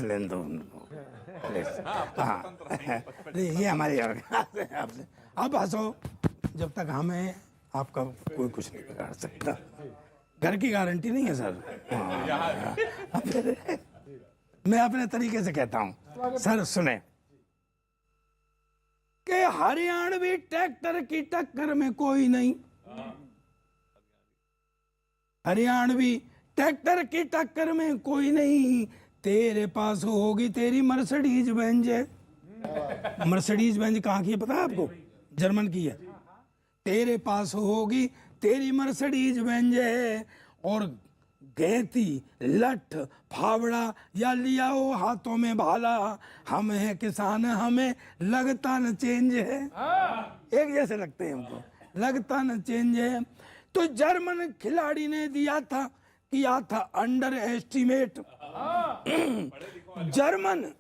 सांस लेने दो उनको। हाँ ये हमारी अब हंसो, जब तक हमें आपका कोई कुछ नहीं बिगाड़ सकता। घर की गारंटी नहीं है सर। मैं अपने तरीके से कहता हूँ सर, सुने कि हरियाणवी ट्रैक्टर की टक्कर में कोई नहीं, हरियाणवी ट्रैक्टर की टक्कर में कोई नहीं, तेरे पास होगी तेरी मर्सिडीज बेंज। मर्सिडीज बेंज कहाँ की है पता है आपको? जर्मन की है। तेरे पास होगी तेरी मर्सिडीज बेंज है, और गैती लठ फावड़ा या लियाओ हाथों में भाला, हम हैं किसान हमें लगता न चेंज है। एक जैसे लगते हैं हमको, लगता न चेंज है। तो जर्मन खिलाड़ी ने किया था अंडर एस्टिमेट। जर्मन,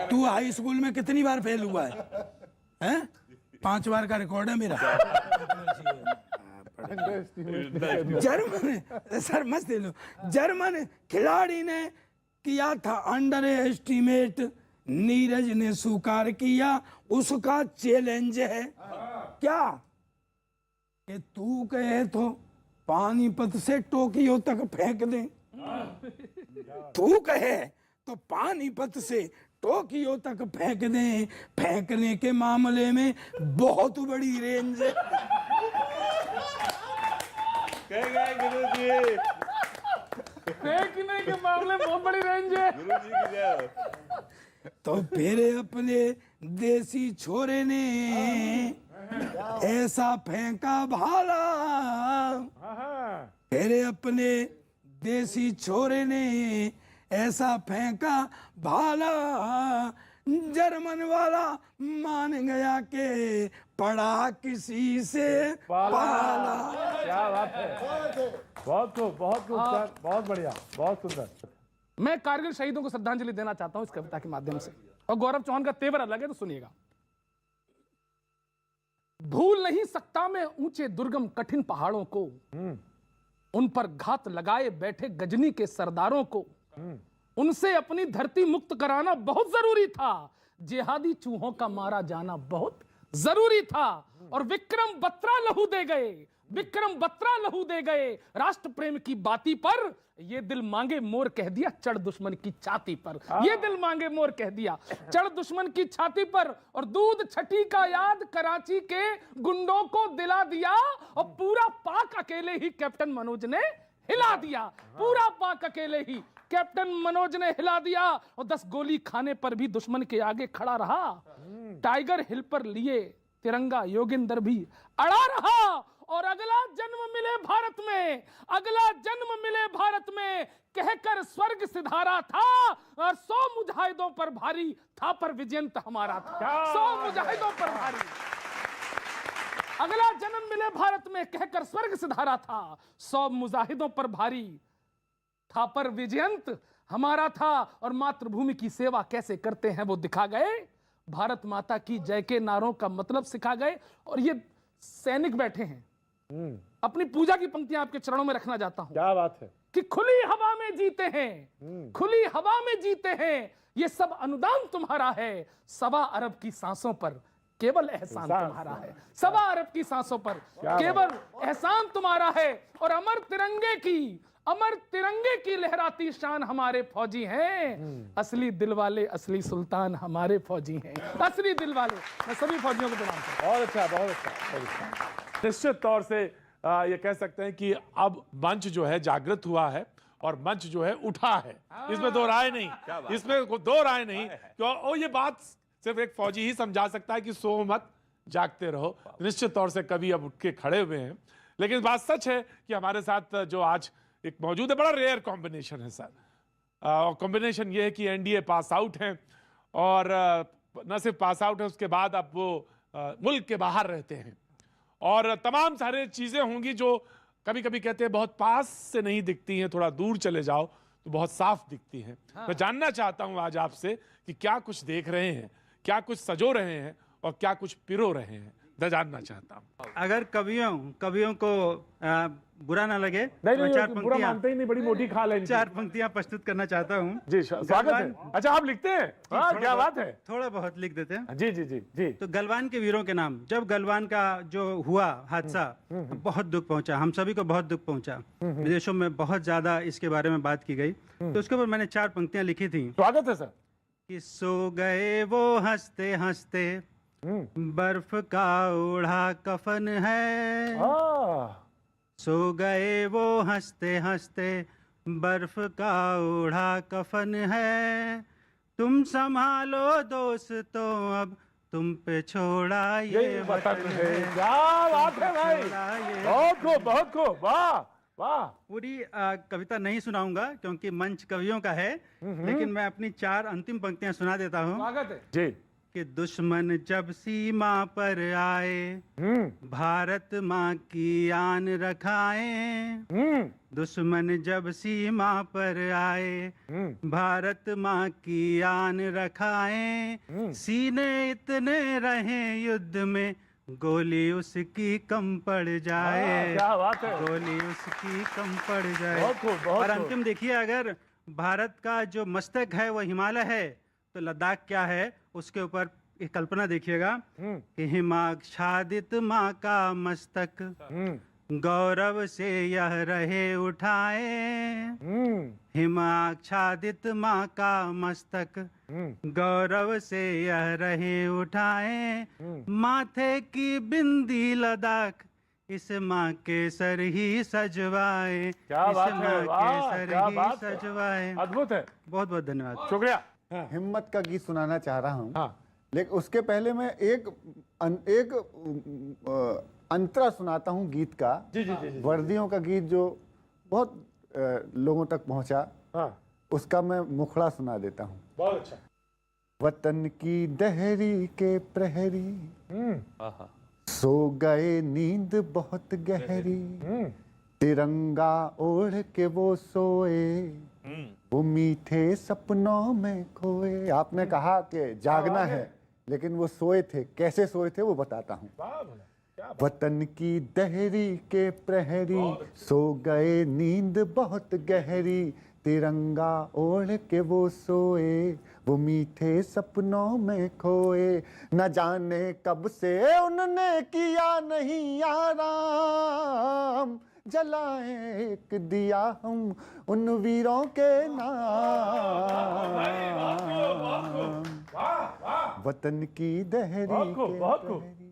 तू हाई स्कूल में कितनी बार फेल हुआ है? 5 बार का रिकॉर्ड है मेरा। जर्मन, सर मत लो, जर्मन खिलाड़ी ने किया था अंडर एस्टिमेट, नीरज ने स्वीकार किया उसका चैलेंज है। क्या कि तू कहे तो पानीपत से टोक्यो तक फेंक दे, तू कहे तो पानीपत से टोक्यो तक फेंक दे, फेंकने के मामले में बहुत बड़ी रेंज है। गुरुजी, फेंकने के मामले में बहुत बड़ी रेंज है। गुरुजी की जय। तो फिर अपने देसी छोरे ने ऐसा फेंका भाला, फिर अपने देसी छोरे ने ऐसा फेंका भाला, जर्मन वाला मान गया के पड़ा किसी से पाला। क्या बात है, बहुत खूब, बहुत खूब सर, बहुत बढ़िया, बहुत सुंदर। मैं कारगिल शहीदों को श्रद्धांजलि देना चाहता हूं इस कविता के माध्यम से, और गौरव चौहान का तेवर अलग है तो सुनिएगा। भूल नहीं सकता मैं ऊंचे दुर्गम कठिन पहाड़ों को, उन पर घात लगाए बैठे गजनी के सरदारों को, उनसे अपनी धरती मुक्त कराना बहुत जरूरी था, जिहादी चूहों का मारा जाना बहुत जरूरी था, और विक्रम बत्रा लहू दे गए, विक्रम बत्रा लहू दे गए राष्ट्र प्रेम की बाती पर, ये दिल मांगे मोर कह दिया चढ़ दुश्मन की छाती पर, ये दिल मांगे मोर कह दिया चढ़ दुश्मन की छाती पर, और दूध छठी का याद कराची के गुंडों को दिला दिया, और पूरा पाक अकेले ही कैप्टन मनोज ने हिला दिया, पूरा पाक अकेले ही कैप्टन मनोज ने हिला दिया, और 10 गोली खाने पर भी दुश्मन के आगे खड़ा रहा, टाइगर हिल पर लिए तिरंगा योगिंदर भी अड़ा रहा, और अगला जन्म मिले भारत में, अगला जन्म मिले भारत में कहकर स्वर्ग सिधारा था, और 100 मुजाहिदों पर भारी था पर विजयंत हमारा था, 100 मुजाहिदों पर भारी, अगला जन्म मिले भारत में कहकर स्वर्ग सिधारा था, 100 मुजाहिदों पर भारी था पर विजयंत हमारा था, और मातृभूमि की सेवा कैसे करते हैं वो दिखा गए, भारत माता की जय के नारों का मतलब सिखा गए। और ये सैनिक बैठे हैं, अपनी पूजा की पंक्तियां आपके चरणों में रखना चाहता हूं। क्या बात है कि खुली हवा में जीते हैं, खुली हवा में जीते हैं, ये सब अनुदान तुम्हारा है, 1.25 अरब की सांसों पर केवल एहसान तुम्हारा है, 1.25 अरब की सांसों पर केवल एहसान तुम्हारा है, और अमर तिरंगे की लहराती शान हमारे फौजी हैं, असली दिल वाले असली सुल्तान हमारे फौजी हैं, असली दिल वाले। मैं सभी फौजियों को प्रणाम करता हूं। बहुत अच्छा, बहुत अच्छा, बहुत अच्छा। निश्चित तौर से ये कह सकते हैं कि अब मंच जो है जागृत हुआ है, और मंच जो है उठा है, इसमें दो राय नहीं, इसमें दो राय नहीं। और ये बात सिर्फ एक फौजी ही समझा सकता है कि सो मत जागते रहो। निश्चित तौर से कभी अब उठ के खड़े हुए हैं, लेकिन बात सच है कि हमारे साथ जो आज एक मौजूद है, बड़ा रेयर कॉम्बिनेशन है सर। कॉम्बिनेशन ये है कि एनडीए पास आउट हैं, और न सिर्फ पास आउट है, उसके बाद अब वो मुल्क के बाहर रहते हैं, और तमाम सारे चीजें होंगी जो कभी कभी कहते हैं बहुत पास से नहीं दिखती हैं, थोड़ा दूर चले जाओ तो बहुत साफ दिखती हैं। मैं जानना चाहता हूं आज आपसे कि क्या कुछ देख रहे हैं, क्या कुछ सजो रहे हैं, और क्या कुछ पिरो रहे हैं, जानना चाहता हूं। अगर कवियों को बुरा ना लगे नहीं तो मैं नहीं चार बुरा पंक्तियां मानते ही नहीं, बड़ी मोटी खाल है इनकी। 4 पंक्तियां प्रस्तुत करना चाहता हूँ। जी स्वागत है। अच्छा आप लिखते हैं? हाँ थोड़ा क्या बहुत- बात है। थोड़ा बहुत लिख देते हैं। जी जी जी जी। तो गलवान के वीरों के नाम। जब गलवान का जो हुआ हादसा, बहुत दुख पहुंचा, हम सभी को बहुत दुख पहुंचा। विदेशों में बहुत ज्यादा इसके बारे में बात की गई, तो उसके ऊपर मैंने 4 पंक्तियां लिखी थी स्वागत है सर। कि सो गए वो हंसते हंसते, बर्फ का ओढ़ा कफन है। सो गए वो हंसते हंसते, बर्फ का ओढ़ा कफन है। तुम संभालो दोस्तों अब, तुम पे छोड़ा ये वतन है। क्या बात है भाई, बहुत खूब बहुत खूब, वाह वाह। पूरी कविता नहीं सुनाऊंगा क्योंकि मंच कवियों का है, लेकिन मैं अपनी 4 अंतिम पंक्तियां सुना देता हूँ। स्वागत है जी। कि दुश्मन जब सीमा पर आए, भारत माँ की आन रखाए। दुश्मन जब सीमा पर आए, भारत माँ की आन रखाए। सीने इतने रहे युद्ध में, गोली उसकी कम पड़ जाए। क्या बात है। गोली उसकी कम पड़ जाए। बहुत खूब, बहुत और खूब। अंतिम देखिए, अगर भारत का जो मस्तक है वो हिमालय है, तो लद्दाख क्या है उसके ऊपर एक कल्पना देखिएगा कि हिमाच्छादित माँ का मस्तक, गौरव से यह रहे उठाए। हिमाच्छादित माँ का मस्तक, गौरव से यह रहे उठाए। माथे की बिंदी लद्दाख, इस माँ के सर ही सजवाए। क्या इस बात है, माँ के वाह, सर क्या ही बात है। सजवाए। अद्भुत है, बहुत बहुत धन्यवाद। शुक्रिया। हिम्मत का गीत सुनाना चाह रहा हूँ। हाँ। लेकिन उसके पहले मैं एक अंतरा सुनाता हूँ गीत का। जी जी जी जी। वर्दियों का गीत जो बहुत लोगों तक पहुँचा, हाँ उसका मैं मुखड़ा सुना देता हूँ। बहुत अच्छा। वतन की दहरी के प्रहरी, सो गए नींद बहुत गहरी। तिरंगा ओढ़ के वो सोए, वो मीठे सपनों में खोए। आपने कहा कि जागना है, लेकिन वो सोए थे। कैसे सोए थे वो बताता हूँ। वतन की दहरी के प्रहरी, सो गए नींद बहुत गहरी। तिरंगा ओढ़ के वो सोए, वो मीठे सपनों में खोए। न जाने कब से उनने किया नहीं आराम, जलाए एक दिया हम उन वीरों के नाम। वतन की दहरी के प्रहरी,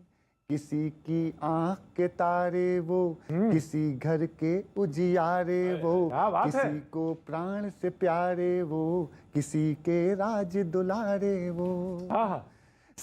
किसी की आंख के तारे वो, किसी घर के उजियारे वो। क्या बात है। किसी को प्राण से प्यारे वो, किसी के राज दुलारे वो।